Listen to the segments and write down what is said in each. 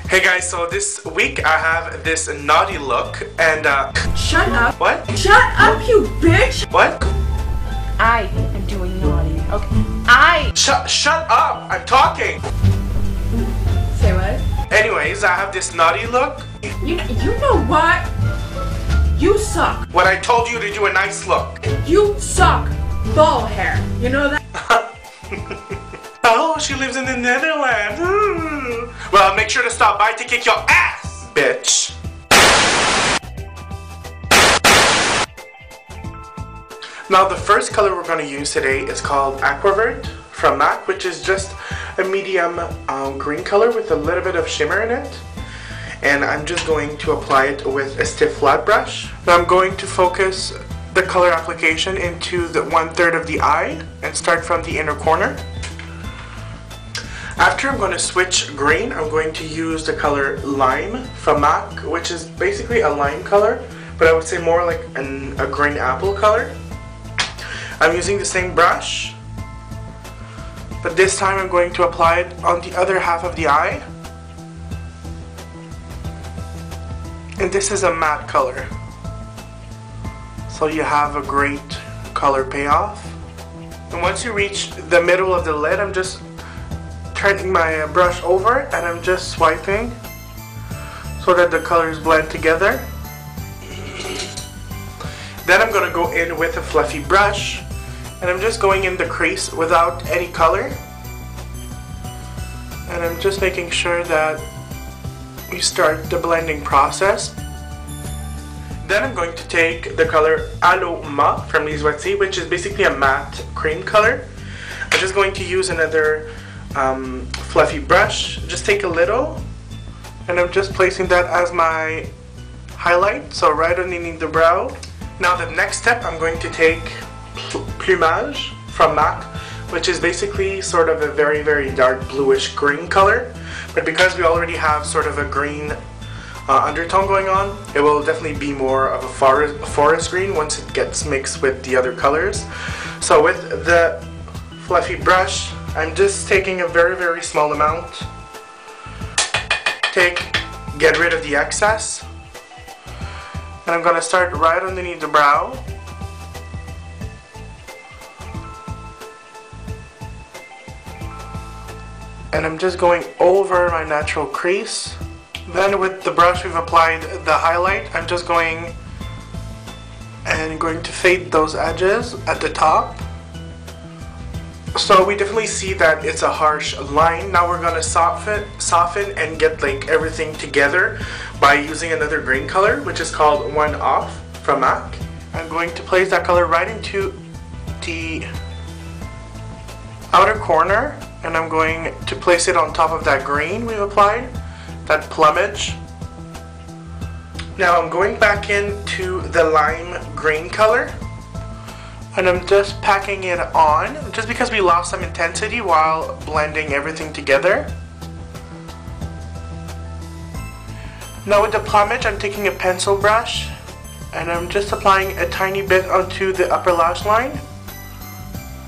Hey guys, so this week I have this naughty look and Shut up. What? Shut up, you bitch! What? I am doing naughty. Okay. Shut up! I'm talking! Say what? Anyways, I have this naughty look. You know what? You suck. When I told you to do a nice look. You suck. Ball hair. You know that? Oh, she lives in the Netherlands. Well, make sure to stop by to kick your ass, bitch. Now, the first color we're going to use today is called Aqua from M.A.C, which is just a medium green color with a little bit of shimmer in it. And I'm just going to apply it with a stiff flat brush. Now I'm going to focus the color application into the 1/3 of the eye and start from the inner corner. After I'm going to switch green, I'm going to use the color Lime from M.A.C, which is basically a lime color, but I would say more like a green apple color. I'm using the same brush, but this time I'm going to apply it on the other half of the eye. And this is a matte color, so you have a great color payoff. And once you reach the middle of the lid, I'm just turning my brush over and I'm just swiping so that the colors blend together. Then I'm going to go in with a fluffy brush and I'm just going in the crease without any color. And I'm just making sure that we start the blending process. Then I'm going to take the color Aloe Ma from Lise, which is basically a matte cream color. I'm just going to use another fluffy brush. Just take a little and I'm just placing that as my highlight, so right underneath the brow. Now the next step, I'm going to take Plumage from M.A.C, which is basically sort of a very, very dark bluish green color. But because we already have sort of a green undertone going on, it will definitely be more of a forest green once it gets mixed with the other colors. So with the fluffy brush, I'm just taking a very, very small amount. Get rid of the excess. And I'm going to start right underneath the brow. And I'm just going over my natural crease. Then with the brush we've applied the highlight, I'm just going to fade those edges at the top. So we definitely see that it's a harsh line. Now we're going to soften and get like everything together by using another green color, which is called One Off from M.A.C. I'm going to place that color right into the outer corner. And I'm going to place it on top of that green we've applied, that Plumage. Now I'm going back into the lime green color and I'm just packing it on just because we lost some intensity while blending everything together. Now with the Plumage, I'm taking a pencil brush and I'm just applying a tiny bit onto the upper lash line.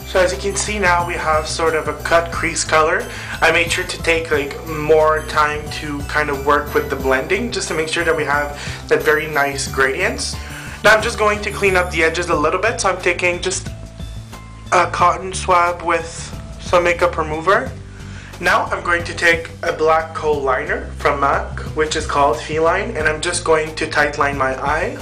So as you can see now, we have sort of a cut crease color. I made sure to take like more time to kind of work with the blending just to make sure that we have that very nice gradients. Now I'm just going to clean up the edges a little bit, so I'm taking just a cotton swab with some makeup remover. Now I'm going to take a black kohl liner from M.A.C, which is called Feline, and I'm just going to tight line my eye.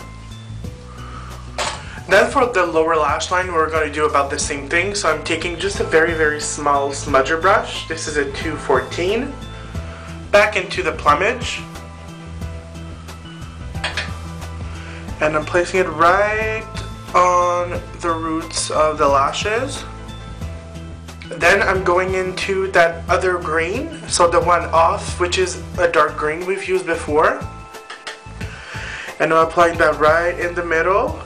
Then for the lower lash line, we're going to do about the same thing. So I'm taking just a very, very small smudger brush. This is a 214. Back into the Plumage. And I'm placing it right on the roots of the lashes. Then I'm going into that other green, so the One Off, which is a dark green we've used before. And I'm applying that right in the middle.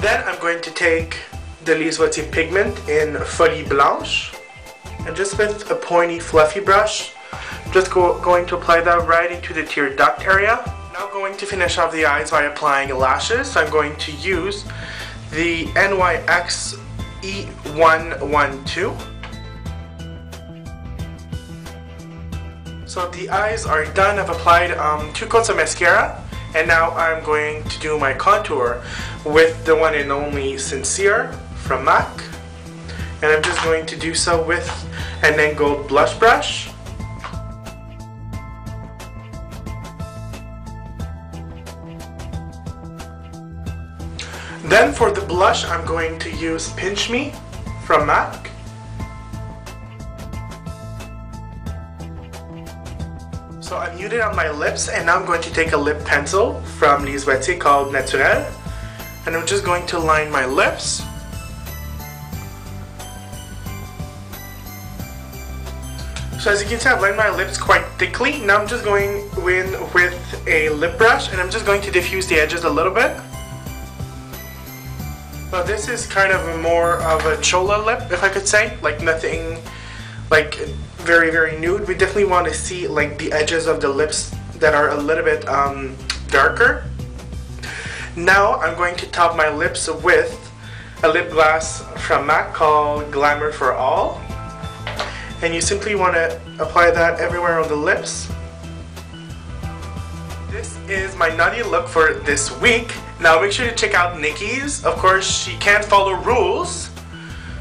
Then I'm going to take the Lise Pigment in Folie Blanche, and just with a pointy fluffy brush, just going to apply that right into the tear duct area. Now going to finish off the eyes by applying lashes. So I'm going to use the N.Y.X E112. So the eyes are done. I've applied 2 coats of mascara, and now I'm going to do my contour with the one and only Sincere from M.A.C. And I'm just going to do so with an N.Y.X Gold blush brush. Then for the blush, I'm going to use Pinch Me from M.A.C. So I'm muted on my lips, and now I'm going to take a lip pencil from Lise Watier called Naturel, and I'm just going to line my lips. So as you can see, I've lined my lips quite thickly. Now I'm just going in with a lip brush, and I'm just going to diffuse the edges a little bit. So this is kind of more of a chola lip, if I could say, like nothing like very, very nude. We definitely want to see like the edges of the lips that are a little bit darker. Now I'm going to top my lips with a lip gloss from M.A.C called Glamour for All. And you simply want to apply that everywhere on the lips. This is my naughty look for this week. Now make sure to check out Nikkie's. Of course, she can't follow rules,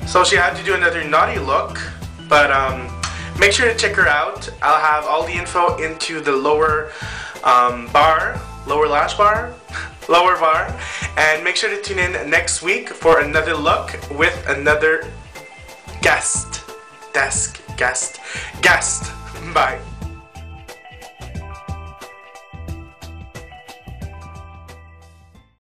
so she had to do another naughty look. But make sure to check her out. I'll have all the info into the lower lash bar, lower bar. And make sure to tune in next week for another look with another guest. Bye.